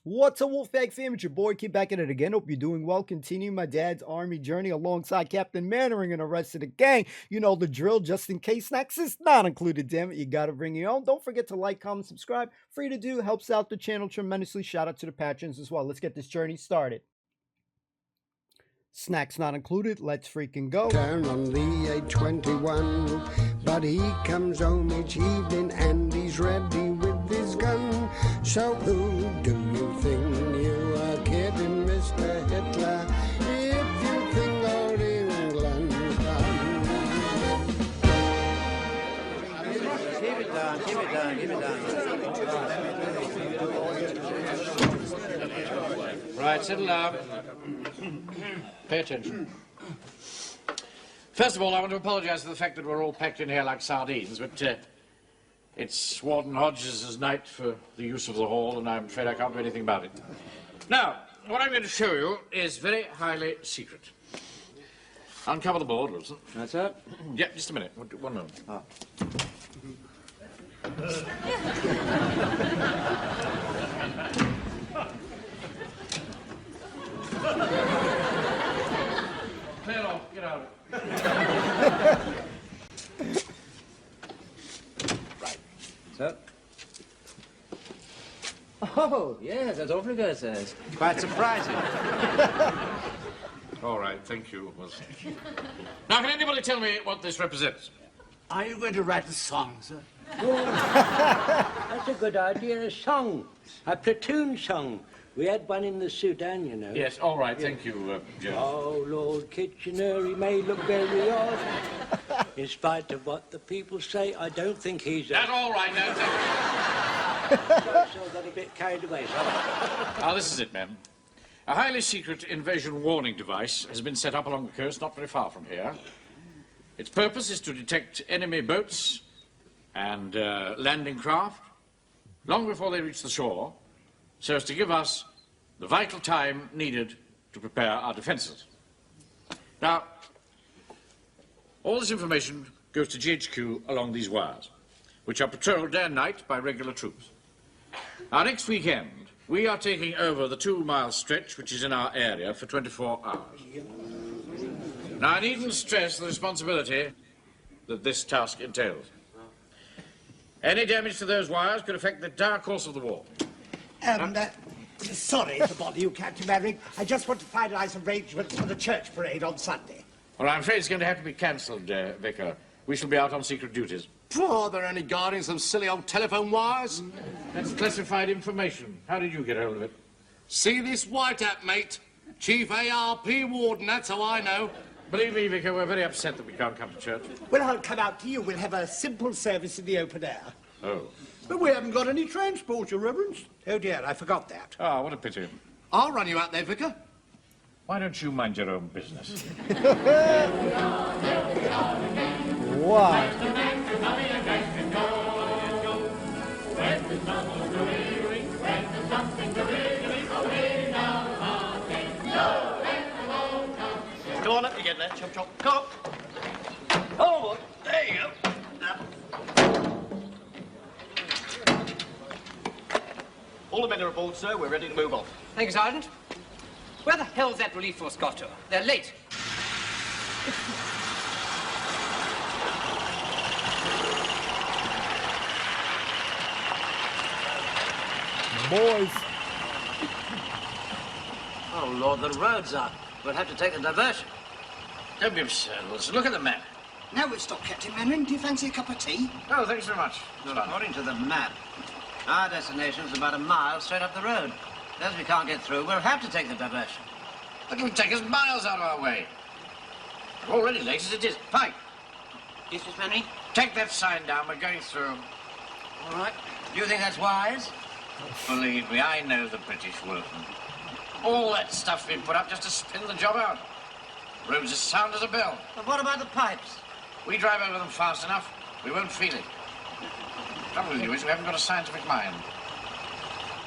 What's up, Wolfpack fam? It's your boy, Kid, back at it again. Hope you're doing well. Continuing my dad's army journey alongside Captain Mannering and the rest of the gang. You know the drill, just in case snacks is not included, damn it. You gotta bring your own. Don't forget to like, comment, subscribe. Free to do, helps out the channel tremendously. Shout out to the patrons as well. Let's get this journey started. Snacks not included, let's freaking go. Turn on the 821, but he comes home each evening and he's ready with his gun. So who do you think you are kidding, Mr. Hitler, if you think old England's done? Keep it down, keep it down, keep it down. Right, settle down. Pay attention. First of all, I want to apologise for the fact that we're all packed in here like sardines, but it's Warden Hodges' night for the use of the hall, and I'm afraid I can't do anything about it. Now, what I'm going to show you is very highly secret. Uncover the board, Wilson. That's it? Yeah, just a minute. One moment. Oh. Clear off, get out. Right. So? Oh, yes, that's awfully good, sir. Quite surprising. All right, thank you, Wilson. Now, can anybody tell me what this represents? Are you going to write a song, sir? Oh, that's a good idea, a song. A platoon song. We had one in the Sudan, you know. Yes, all right, thank you, Joan. Oh, Lord Kitchener, he may look very odd. In spite of what the people say, I don't think he's... That's all right, now, thank So I got a bit carried away, so... you. Now, this is it, ma'am. A highly secret invasion warning device has been set up along the coast, not very far from here. Its purpose is to detect enemy boats and landing craft long before they reach the shore, so as to give us the vital time needed to prepare our defences. Now, all this information goes to GHQ along these wires, which are patrolled day and night by regular troops. Now, next weekend, we are taking over the 2-mile stretch which is in our area for 24 hours. Now, I needn't stress the responsibility that this task entails. Any damage to those wires could affect the entire course of the war. Sorry to bother you, Captain Mannering. I just want to finalise arrangements for the church parade on Sunday. Well, I'm afraid it's going to have to be cancelled, Vicar. We shall be out on secret duties. Are there any guarding some silly old telephone wires? That's classified information. How did you get hold of it? See this white hat, mate? Chief ARP Warden, that's how I know. Believe me, Vicar, we're very upset that we can't come to church. Well, I'll come out to you. We'll have a simple service in the open air. Oh. But we haven't got any transport, Your Reverence. Oh, dear, I forgot that. Oh, what a pity. I'll run you out there, Vicar. Why don't you mind your own business? Wow. Go on up, you get there, chop chop. Come on. Oh, there you go. All the men are aboard, sir. We're ready to move on. Thank you, Sergeant. Where the hell's that relief force got to? They're late. Boys. Oh, Lord, the road's up. We'll have to take the diversion. Don't be absurd, Wilson. Look at the map. Now we'll stop, Captain Mannering. Do you fancy a cup of tea? Oh, thanks very much. According to the map, our destination's about a mile straight up the road. As we can't get through, we'll have to take the diversion. It will take us miles out of our way. We're already late as it is. Pike, Yes, Miss Mannering? take that sign down. We're going through. All right. Do you think that's wise? Believe me, I know the British workmen. All that stuff's been put up just to spin the job out. Roads as sound as a bell. But what about the pipes? We drive over them fast enough, we won't feel it. The trouble with you is we haven't got a scientific mind.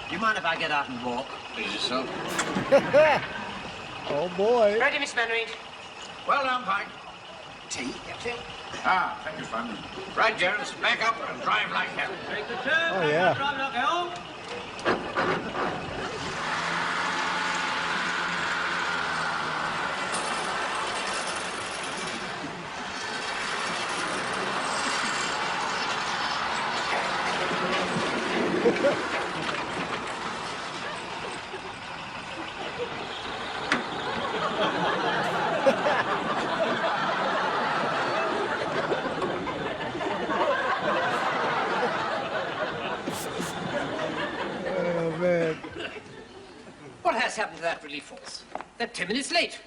Do you mind if I get out and walk? Please yourself. Oh, boy. Ready, Miss Mannering? Well done, Pike. Tea, Captain? Ah, thank you, Fun. Right, Jones, back up and drive like hell. Oh, yeah. Oh, man. What has happened to that relief force? They're 10 minutes late.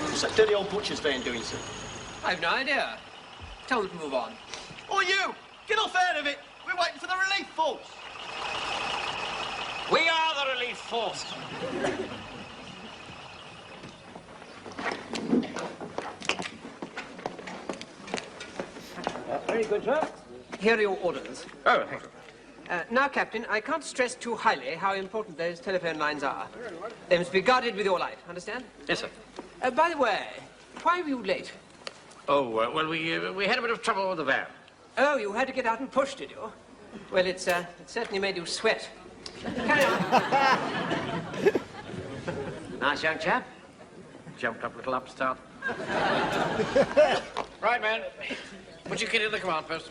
What's that dirty old butcher's van doing, sir? I've no idea. Tell them to move on. Or you! Get off out of it! We're waiting for the relief force! We are the relief force. Very good, sir. Here are your orders. Oh, thank you. Now, Captain, I can't stress too highly how important those telephone lines are. They must be guarded with your life, understand? Yes, sir. By the way, why were you late? Oh, well, we had a bit of trouble with the van. Oh, you had to get out and push, did you? Well, it certainly made you sweat. Carry on. Nice young chap. Jumped up a little upstart. Right, man. Put your kid in the command post.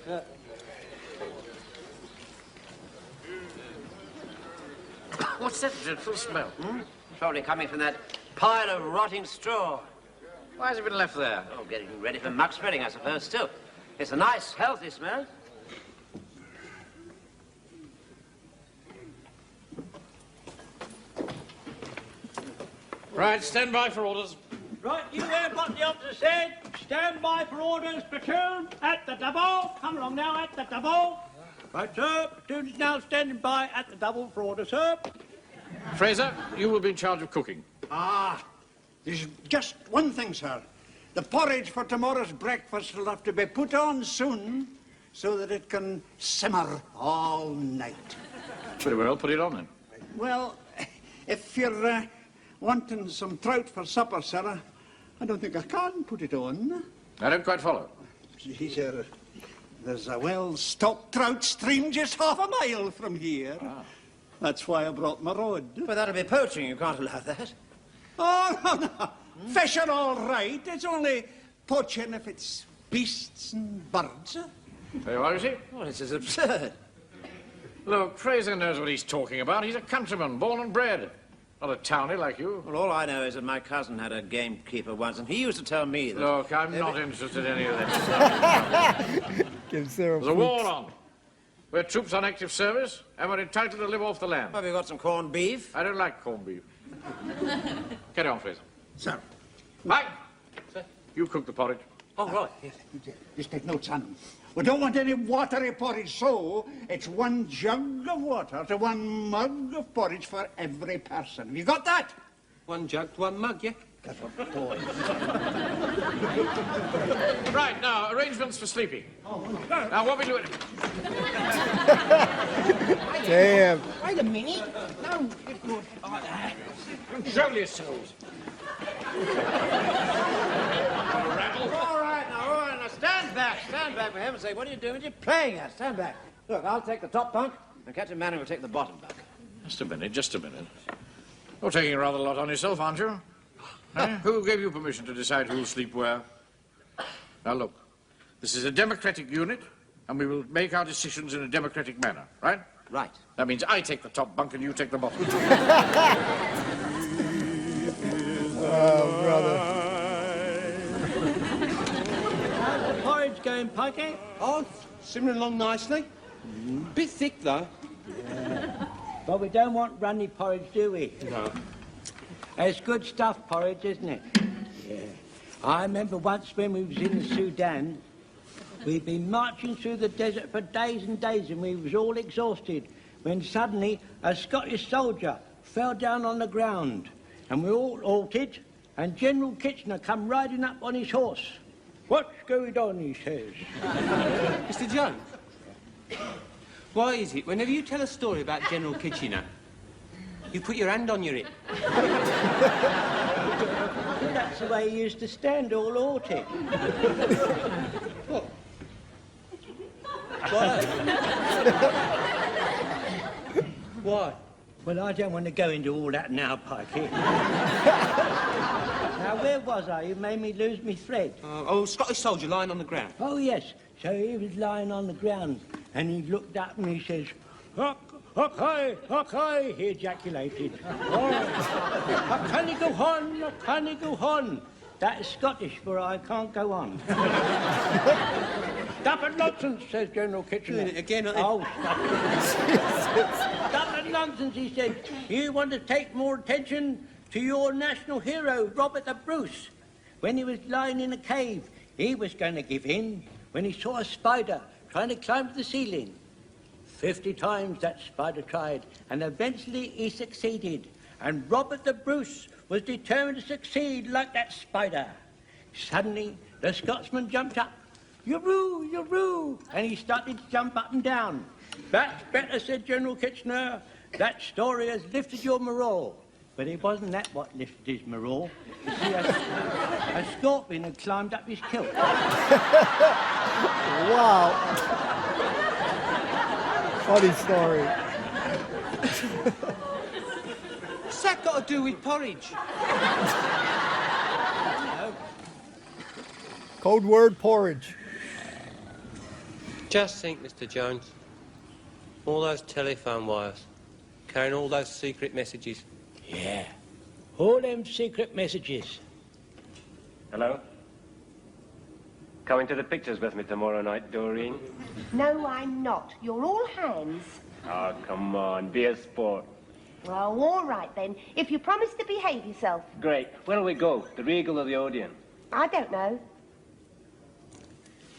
What's that dreadful smell? Probably coming from that pile of rotting straw. Why has it been left there? Oh, getting ready for muck spreading, I suppose, still. It's a nice, healthy smell. Right, stand by for orders. Right, you there, what the officer said. Stand by for orders, platoon, at the double. Come along now, at the double. Right, sir. Platoon's now standing by at the double for orders, sir. Fraser, you will be in charge of cooking. Ah, there's just one thing, sir. The porridge for tomorrow's breakfast will have to be put on soon so that it can simmer all night. Very well, put it on then. Well, if you're wanting some trout for supper, sir, I don't think I can put it on. I don't quite follow. Gee, sir, there's a well-stocked trout stream just half a mile from here. Ah. That's why I brought my rod. But that'll be poaching. You can't allow that. Oh, no, no. Fish are all right. It's only poaching if it's beasts and birds. There you are, you see? Well, this is absurd. Look, Fraser knows what he's talking about. He's a countryman, born and bred. Not a townie like you. Well, all I know is that my cousin had a gamekeeper once, and he used to tell me that... Look, I'm not interested in any of that. Give Sarah There's a war on. We're troops on active service, and we're entitled to live off the land. Have you got some corned beef? I don't like corned beef. Carry on, Fraser. Sir. Mike! Sir? You cook the porridge. Oh, right. Yes, just take notes, son. We don't want any watery porridge, so it's 1 jug of water to 1 mug of porridge for every person. Have you got that? 1 jug to 1 mug, yeah? That's what the boy. Right, now, arrangements for sleeping. Now, what we doing? Damn. Wait a minute. No. Control yourselves. All right, now, stand back, for heaven's sake. What are you doing? You're playing at. Stand back. Look, I'll take the top bunk, and Captain Manning will take the bottom bunk. Just a minute, just a minute. You're taking rather a lot on yourself, aren't you? Eh? Who gave you permission to decide who'll sleep where? Now, look, this is a democratic unit, and we will make our decisions in a democratic manner, right? Right. That means I take the top bunk and you take the bottom. Oh, brother. How's the porridge going, Pikey? Oh, simmering along nicely. Bit thick, though. But we don't want runny porridge, do we? No. It's good stuff, porridge, isn't it? Yeah. I remember once when we was in the Sudan, we'd been marching through the desert for days and days, and we was all exhausted, when suddenly a Scottish soldier fell down on the ground, and we all halted, and General Kitchener come riding up on his horse. "What's going on?" he says. Mr. Joan, why is it whenever you tell a story about General Kitchener, you put your hand on your hip? That's the way he used to stand, all halted. What? Why? Why? Well, I don't want to go into all that now, Pikey. Now, where was I? You made me lose my thread. Scottish soldier lying on the ground. Oh, yes. So he was lying on the ground, and he looked up and he says, Okay, he ejaculated. All right. I can't go on, I can't go on. That is Scottish for I can't go on. Stop at nonsense, says General Kitchener. Doing it again, aren't they? Oh, stop at nonsense, he said. You want to take more attention to your national hero, Robert the Bruce. When he was lying in a cave, he was going to give in when he saw a spider trying to climb to the ceiling. 50 times that spider tried, and eventually he succeeded. And Robert the Bruce was determined to succeed like that spider. Suddenly, the Scotsman jumped up. "Yoroo, yoroo," and he started to jump up and down. "That's better," said General Kitchener. "That story has lifted your morale." But it wasn't that what lifted his morale. You see, a scorpion had climbed up his kilt. Wow. Funny story. What's that got to do with porridge? Code word porridge. Just think, Mr. Jones. All those telephone wires, carrying all those secret messages. Yeah, all them secret messages. Hello? Coming to the pictures with me tomorrow night, Doreen? No, I'm not. You're all hands. Oh, come on, be a sport. Well, all right then, if you promise to behave yourself. Great. Where'll we go? The Regal or the Odeon? I don't know.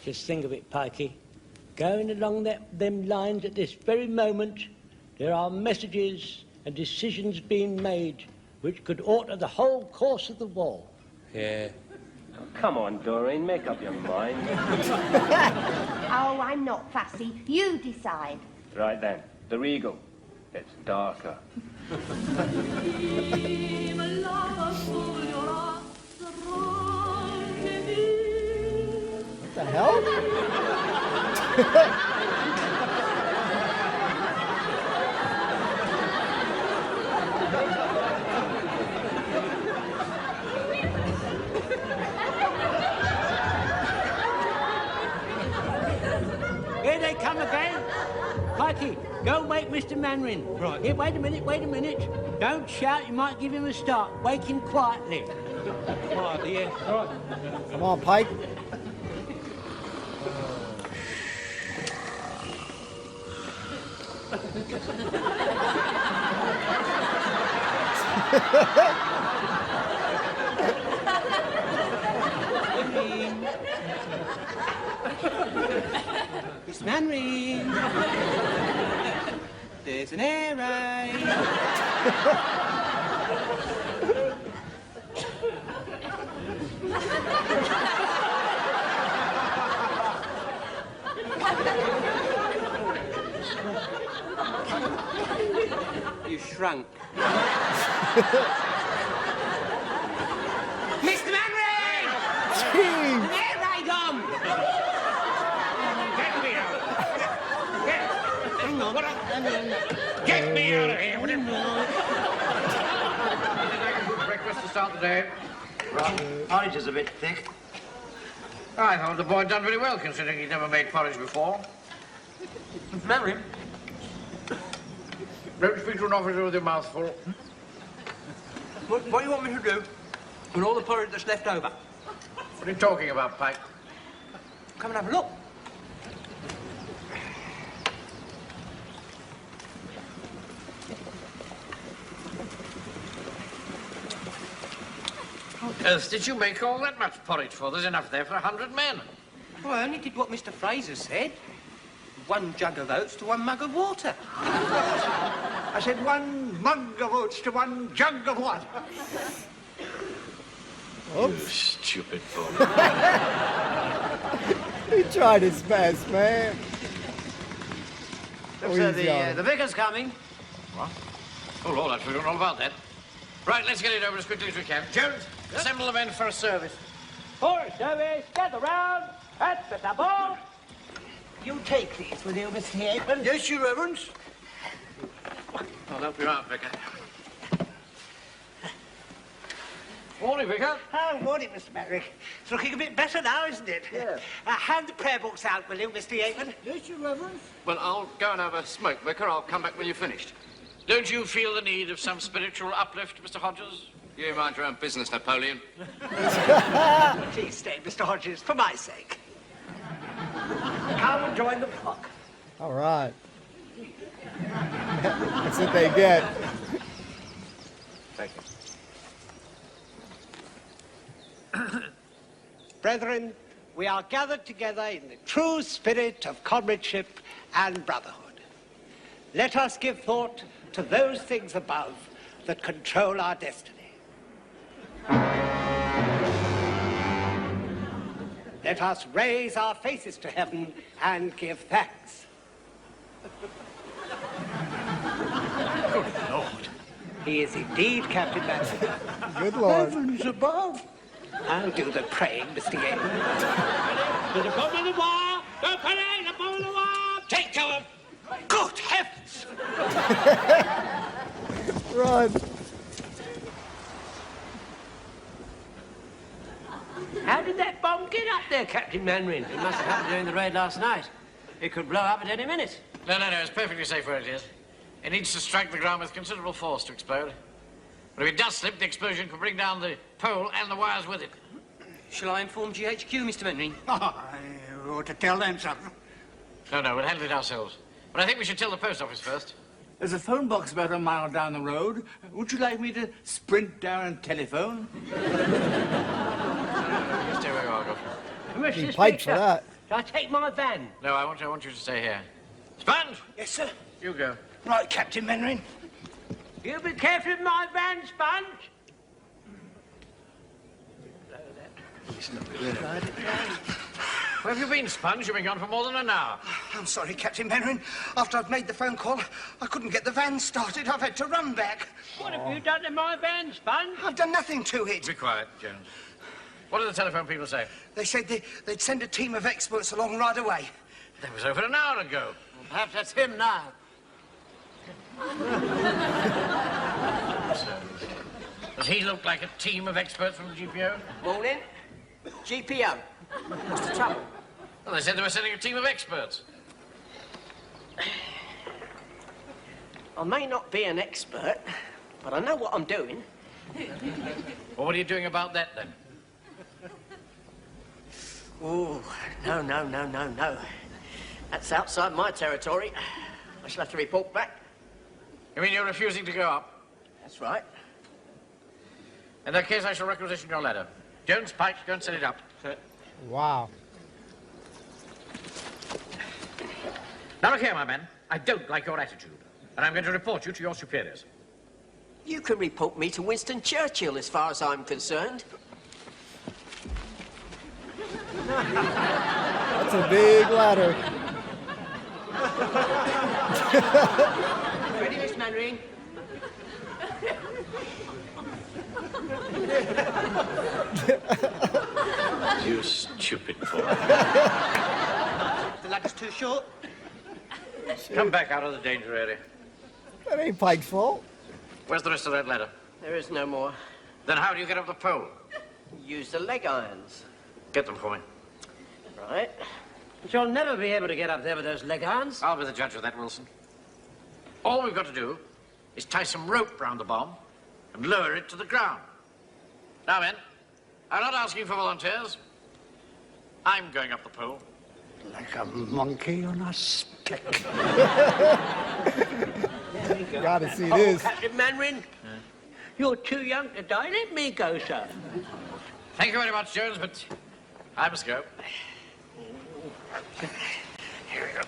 Just think of it, Pikey. Going along them lines at this very moment, there are messages and decisions being made which could alter the whole course of the war. Yeah. Oh, come on, Doreen, make up your mind. Oh, I'm not fussy. You decide. Right then, the Regal. It's darker. What the hell? Here they come again. Pikey, go wake Mr. Manring. Right. Here, wait a minute. Don't shout, you might give him a start. Wake him quietly. Right, yeah. Right. Come on, Pike. Miss Manring. There's an air raid. You shrunk. Mr. Manring! Team! Air raid on! Get me out! Hang on. Get me out of here! Breakfast to start the day. Right. Porridge is a bit thick. I thought the boy had done very well, considering he'd never made porridge before. Manring? Don't speak to an officer with your mouth full. What do you want me to do with all the porridge that's left over? What are you talking about, Pike? Come and have a look. What on earth did you make all that much porridge for? There's enough there for 100 men. Well, I only did what Mr. Fraser said. 1 jug of oats to 1 mug of water. I said 1 mug of oats to 1 jug of water. You stupid boy. He tried his best, man. Looks like the vicar's coming. What? Oh, Lord, I've forgotten all about that. Right, let's get it over as quickly as we can. Jones, assemble the men for a service. For a service, gather round at the double. You take these with you, Mr. Aikman. Yes, Your Reverence. I'll help you out, Vicar. Morning, Vicar. Oh, morning, Mr. Merrick. It's looking a bit better now, isn't it? Yeah. Hand the prayer books out, will you, Mr. Yeatman? Yes, Your Reverence. Well, I'll go and have a smoke, Vicar. I'll come back when you're finished. Don't you feel the need of some spiritual uplift, Mr. Hodges? You mind your own business, Napoleon. Please stay, Mr. Hodges, for my sake. Come and join the flock. All right. That's what they get. Thank you. Brethren, we are gathered together in the true spirit of comradeship and brotherhood. Let us give thought to those things above that control our destiny. Let us raise our faces to heaven and give thanks. Good Lord. He is indeed Captain Manson. Good Lord. Heavens above. I'll do the praying, Mr. Yeatman. To the bottom of the wire! Go parade! The bottom of the wire! Take cover! Good heavens! Run. How did that bomb get up there, Captain Manrin? It must have happened during the raid last night. It could blow up at any minute. No, it's perfectly safe where it is. It needs to strike the ground with considerable force to explode. But if it does slip, the explosion could bring down the pole and the wires with it. Shall I inform GHQ, Mr. Manring? Oh, you ought to tell them something. No, we'll handle it ourselves. But I think we should tell the post office first. There's a phone box about a mile down the road. Would you like me to sprint down and telephone? Stay where you are, Goff. He piped for that. Shall I take my van? No, I want you to stay here. Sponge! Yes, sir. You go. Right, Captain Manring. You be careful of my van, Sponge. Where have you been, Sponge? You've been gone for more than an hour. I'm sorry, Captain Manring. After I've made the phone call, I couldn't get the van started. I've had to run back. What have you done to my van, Sponge? I've done nothing to it. Be quiet, Jones. What did the telephone people say? They said they'd send a team of experts along right away. That was over an hour ago. Well, perhaps that's him now. Does he look like a team of experts from the GPO? Morning. GPO. What's the trouble? Well, they said they were sending a team of experts. I may not be an expert, but I know what I'm doing. Well, what are you doing about that, then? Oh, no. That's outside my territory. I shall have to report back. You mean you're refusing to go up? That's right. In that case, I shall requisition your ladder. Jones, Pikes, go and set it up. Sir. Wow. Now look here, my man. I don't like your attitude, and I'm going to report you to your superiors. You can report me to Winston Churchill, as far as I'm concerned. That's a big ladder. Ready, Miss Manring? You stupid boy. The ladder's too short. Come back out of the danger area. That ain't Pike's fault. Where's the rest of that ladder? There is no more. Then how do you get up the pole? Use the leg irons. Get them for me. Right. But you'll never be able to get up there with those leg irons. I'll be the judge of that, Wilson. All we've got to do is tie some rope round the bomb and lower it to the ground. Now, men, I'm not asking for volunteers. I'm going up the pole. Like a monkey on a stick. Gotta see Oh, this. Captain Manring, you're too young to die. Let me go, sir. Thank you very much, Jones, but I must go. Here we go.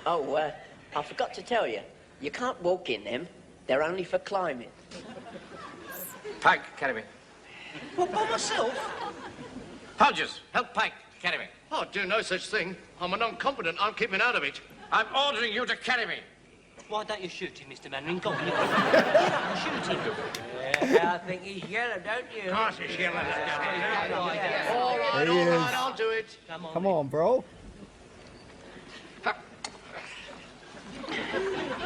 Oh, I forgot to tell you. You can't walk in them. They're only for climbing. Pike, carry me. What, by myself? Hodges, help Pike carry me. I'll do no such thing. I'm a non-competent. I'm keeping out of it. I'm ordering you to carry me. Why don't you shoot him, Mr. Manring? Go on, shoot him. Yeah, I think he's yellow, don't you? Of course he's yellow. All right, There he is. I'll do it. Come on, bro.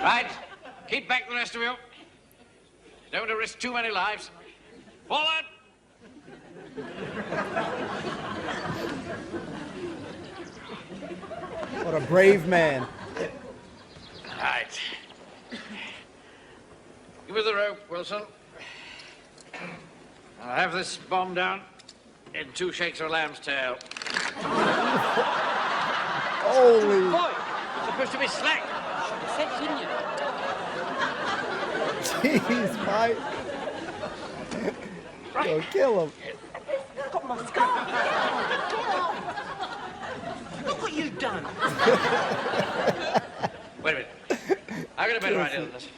Right, keep back the rest of you. You don't want to risk too many lives. Forward! What a brave man. Right. Give me the rope, Wilson. I'll have this bomb down in 2 shakes of a lamb's tail. Holy. Boy, it's supposed to be slack. Said, didn't you? Jeez, Mike. Yo, kill him. Got my scarf. Look what you've done. Wait a minute. I've got a better idea than this.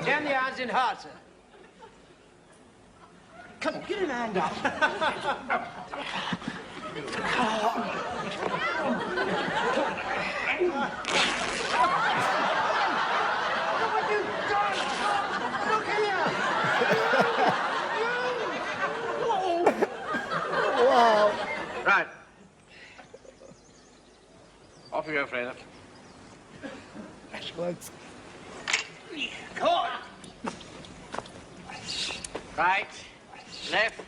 Jam the odds in hard, sir. Come on, get an hand up. Look what you've done! Look here! Wow. Right. Off you go, Fraser. Let's... Come on. Right. Left.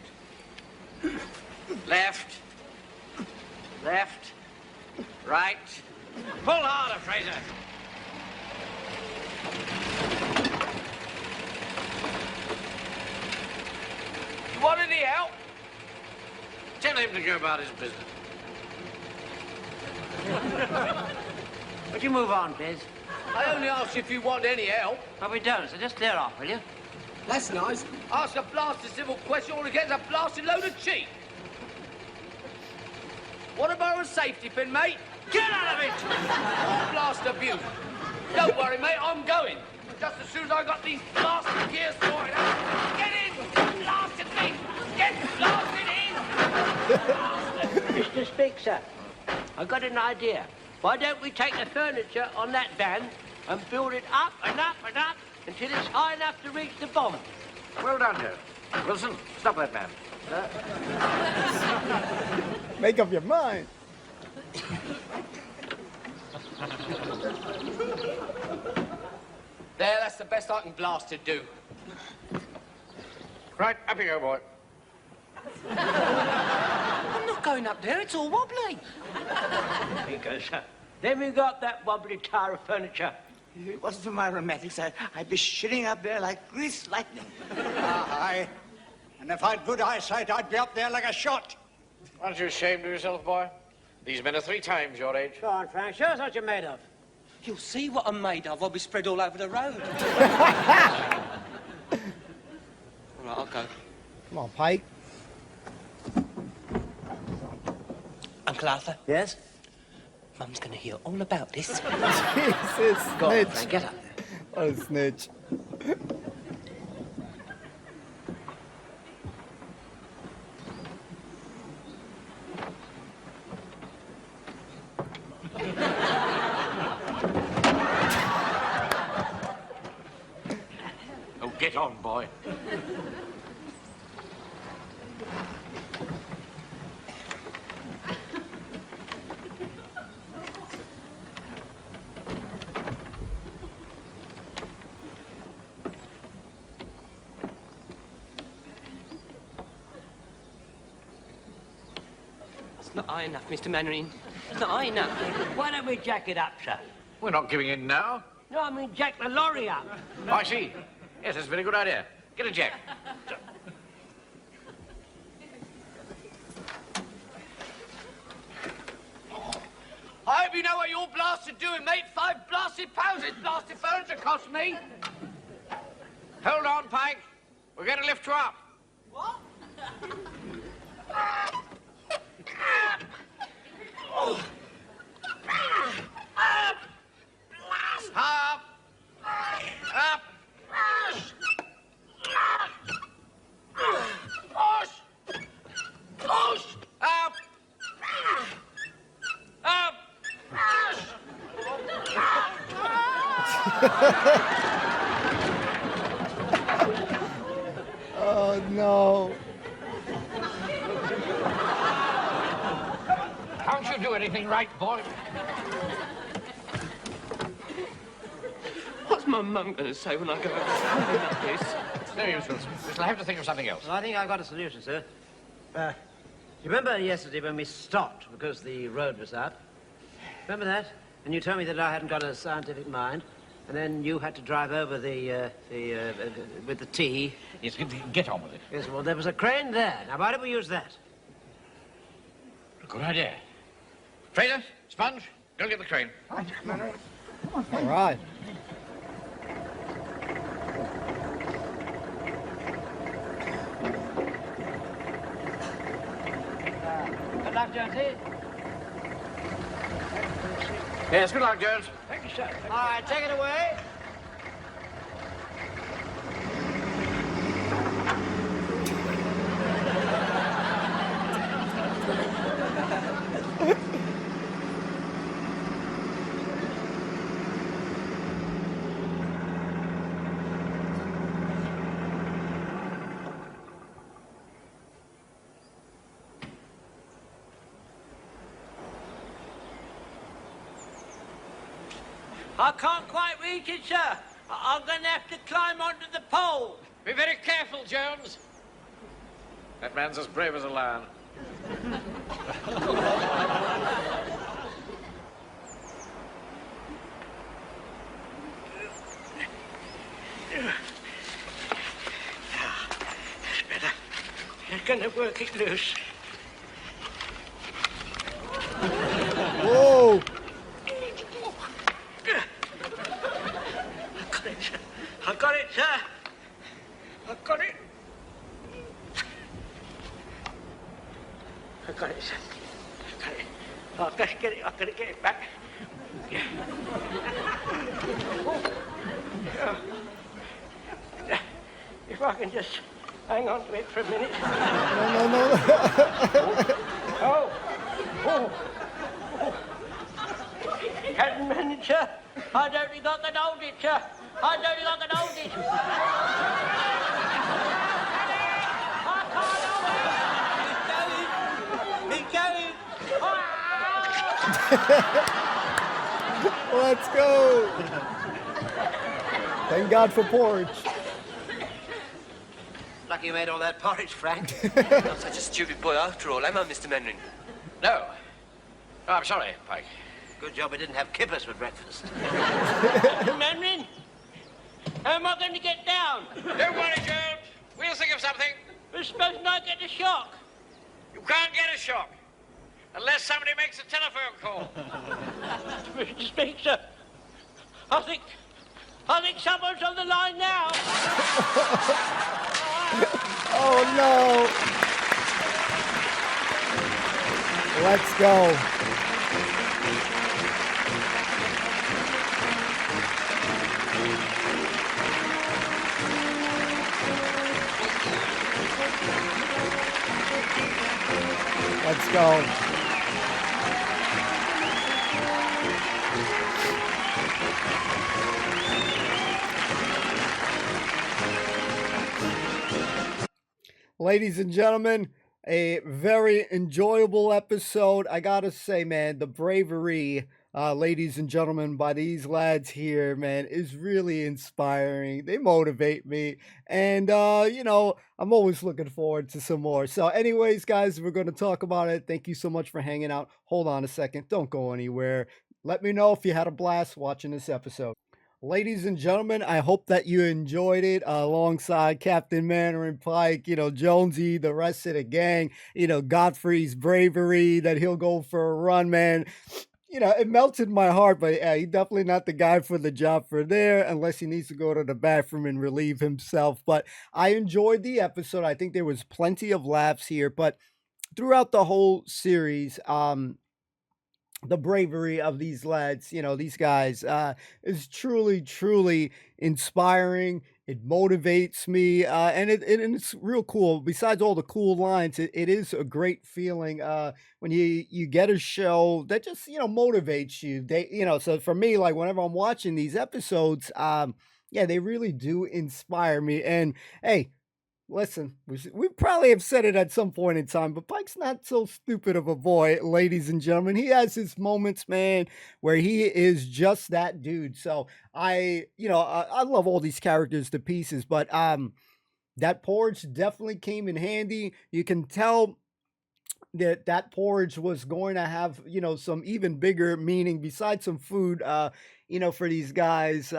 Left. Left. Right. Pull harder, Fraser. You want any help? Tell him to go about his business. Would you move on, please? I only asked if you want any help. Well, we don't, so just clear off, will you? That's nice. Ask a blasted civil question or get a blasted load of cheek. Want to borrow a safety pin, mate? Get out of it! Or blast abuse. Don't worry, mate, I'm going. Just as soon as I got these blasted gears sorted out. Get in! Blasted thing! Get blasted in! Mr. Speaker, I've got an idea. Why don't we take the furniture on that van and build it up and up and up until it's high enough to reach the bomb? Well done, Joe. Wilson, stop that man. Make up your mind. There, that's the best I can blast to do. Right, up you go, boy. I'm not going up there, it's all wobbly. There you go, sir. Then we got that wobbly tower of furniture. If it wasn't for my rheumatics, I'd be shooting up there like greased lightning. Aye. And if I'd good eyesight, I'd be up there like a shot. Aren't you ashamed of yourself, boy? These men are 3 times your age. Go on, Frank. Show us what you're made of. You'll see what I'm made of. I'll be spread all over the road. All right, I'll go. Come on, Pike. Uncle Arthur? Yes? Mum's going to hear all about this. Jesus, Go on, snitch. Frank, get up. What a snitch. Oh, get on, boy. It's not high enough, Mr. Mannering. It's not high enough. Why don't we jack it up, sir? We're not giving in now. No, I mean jack the lorry up. Oh, I see. Yes, that's a very good idea. Get a jack. I hope you know what you're blasted doing, mate. £5 blasted pounds this blasted furniture cost me. Hold on, Pike. We're going to lift you up. What? Up. Up. Push! Push! Up. Up. Oh, no. Can't you do anything right, boy? What's What's my mum going to say when I go out like this? It's no use, Wilson. We shall have to think of something else. Well, I think I've got a solution, sir. You remember yesterday when we stopped because the road was up? Remember that? And you told me that I hadn't got a scientific mind, and then you had to drive over with the tea. Yes, get on with it. Yes, well, there was a crane there. Now, why don't we use that? Good idea. Trader, Sponge, go get the crane. All right. Good luck, Jonesy. Yes, good luck, Jones. Thank you, sir. All right, take it away. I can't quite reach it, sir. I'm going to have to climb onto the pole. Be very careful, Jones. That man's as brave as a lion. That's better. I'm going to work it loose. Whoa! I got it, sir. I got it. I got it, sir. I got it. I'll just get it. I've got to get it back. Yeah. If I can just hang on to it for a minute. No. Oh. Can't manage, sir. I don't think I can hold it, sir. I don't think I can hold it. I can't hold it. It's going. Let's go. Thank God for porridge. Lucky you made all that porridge, Frank. Not such a stupid boy after all, am I, Mr. Menrin? No. Oh, I'm sorry, Pike. Good job we didn't have kippers for breakfast. Menrin, how am I going to get down? Don't worry, Jones. We'll think of something. But supposing I get a shock. You can't get a shock unless somebody makes a telephone call. Mr. Speaker, I think someone's on the line now. Oh no! Let's go. Let's go. Ladies and gentlemen, a very enjoyable episode. I gotta say, man, the bravery, ladies and gentlemen, by these lads here, man, is really inspiring. They motivate me. And, I'm always looking forward to some more. So anyways, guys, we're going to talk about it. Thank you so much for hanging out. Hold on a second. Don't go anywhere. Let me know if you had a blast watching this episode. Ladies and gentlemen, I hope that you enjoyed it alongside Captain Mandarin Pike, Jonesy, the rest of the gang, Godfrey's bravery that he'll go for a run, man. It melted my heart, but yeah, he's definitely not the guy for the job for there unless he needs to go to the bathroom and relieve himself. But I enjoyed the episode. I think there was plenty of laughs here, but throughout the whole series, the bravery of these lads, these guys, is truly, truly inspiring. It motivates me, and it's real cool. Besides all the cool lines, it is a great feeling when you get a show that just motivates you. So for me, like whenever I'm watching these episodes, yeah, they really do inspire me. And hey, listen, we probably have said it at some point in time, but Pike's not so stupid of a boy, ladies and gentlemen. He has his moments, man, where he is just that dude. So I love all these characters to pieces, but that porridge definitely came in handy. You can tell that porridge was going to have some even bigger meaning besides some food for these guys.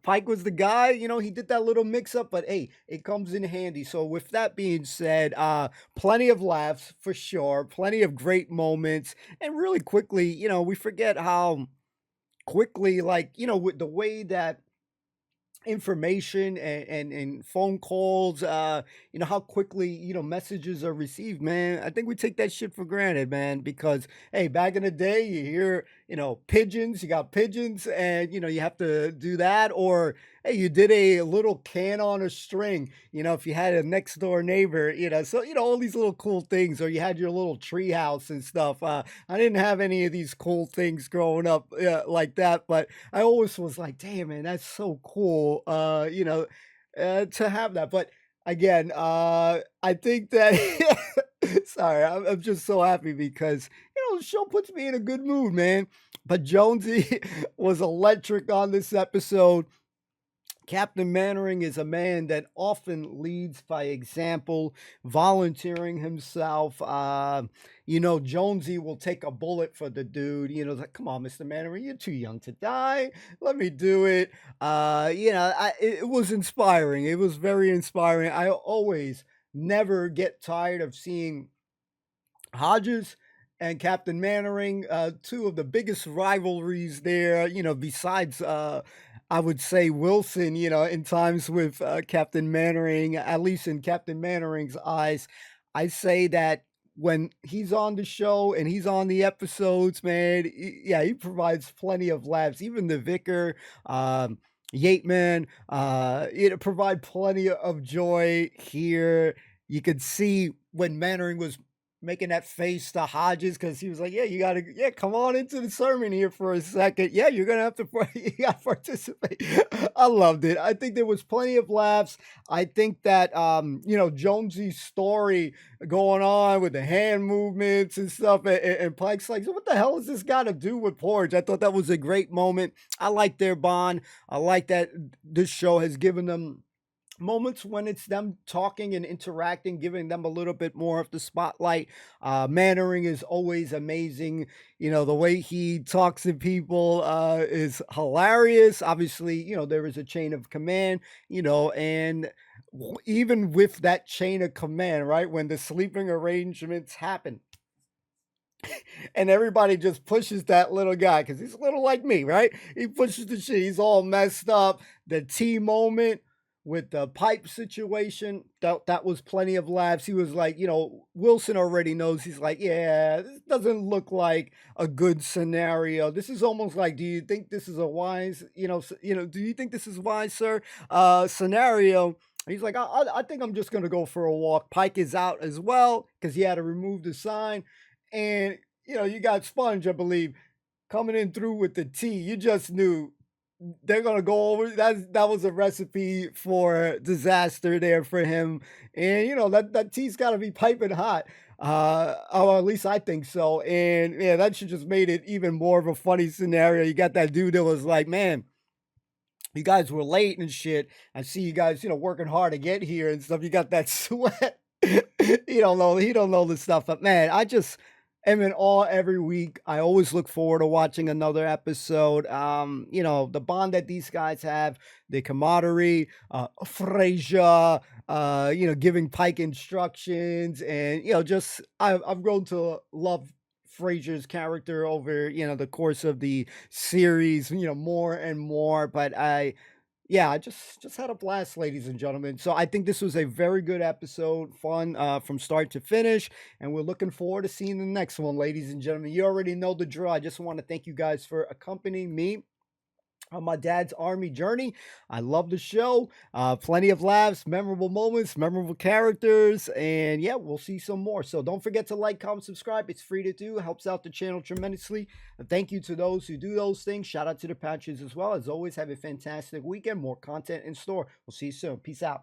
Pike was the guy, he did that little mix up, but hey, it comes in handy. So with that being said, plenty of laughs for sure, plenty of great moments, and really quickly, we forget how quickly, with the way that information and phone calls, how quickly, messages are received, man. I think we take that shit for granted, man, because hey, back in the day, you hear, pigeons, you got pigeons, and you have to do that, or hey, you did a little can on a string, if you had a next door neighbor, so all these little cool things, or you had your little tree house and stuff. I didn't have any of these cool things growing up like that, but I always was like, damn, man, that's so cool, to have that. But again, I think that sorry, I'm just so happy because the show puts me in a good mood, man. But Jonesy was electric on this episode. Captain Mannering is a man that often leads by example, volunteering himself. Jonesy will take a bullet for the dude. Like, come on, Mr. Mannering, you're too young to die. Let me do it. It was inspiring. It was very inspiring. I always never get tired of seeing Hodges and Captain Mannering, two of the biggest rivalries there, besides I would say Wilson, in times with Captain Mannering, at least in Captain Mannering's eyes. I say that when he's on the show and he's on the episodes, man, he provides plenty of laughs. Even the vicar, Yateman, it provide plenty of joy here. You could see when Mannering was making that face to Hodges because he was like, you come on into the sermon here for a second. Yeah, you're going to have to participate. I loved it. I think there was plenty of laughs. I think that, Jonesy's story going on with the hand movements and stuff, and Pike's like, so what the hell has this got to do with porridge? I thought that was a great moment. I like their bond. I like that this show has given them moments when it's them talking and interacting, giving them a little bit more of the spotlight. Mannering is always amazing. The way he talks to people is hilarious. Obviously, there is a chain of command, and even with that chain of command, right, when the sleeping arrangements happen, and everybody just pushes that little guy because he's a little like me, right? He pushes the shit. He's all messed up. The tea moment with the pipe situation, that was plenty of laughs. He was like, Wilson already knows. He's like, yeah, this doesn't look like a good scenario. This is almost like, do you think this is a wise, do you think this is wise, sir? Scenario. He's like, I think I'm just going to go for a walk. Pike is out as well because he had to remove the sign. And, you got Sponge, I believe, coming in through with the tea. You just knew they're gonna go over that was a recipe for disaster there for him. And that tea's got to be piping hot, or at least I think so. And yeah, that should just made it even more of a funny scenario. You got that dude that was like, man, you guys were late and shit. I see you guys working hard to get here and stuff. You got that sweat. He don't know the stuff, but man, I just am in awe every week. I always look forward to watching another episode. The bond that these guys have, the camaraderie, Frasier, giving Pike instructions, and I've grown to love Frasier's character over the course of the series, more and more. But I just had a blast, ladies and gentlemen. So I think this was a very good episode, fun from start to finish, and we're looking forward to seeing the next one, ladies and gentlemen. You already know the drill. I just want to thank you guys for accompanying me on my dad's army journey. I love the show. Plenty of laughs, memorable moments, memorable characters, and yeah, we'll see some more. So don't forget to like, comment, subscribe. It's free to do. Helps out the channel tremendously. Thank you to those who do those things. Shout out to the patrons as well. As always, have a fantastic weekend. More content in store. We'll see you soon. Peace out.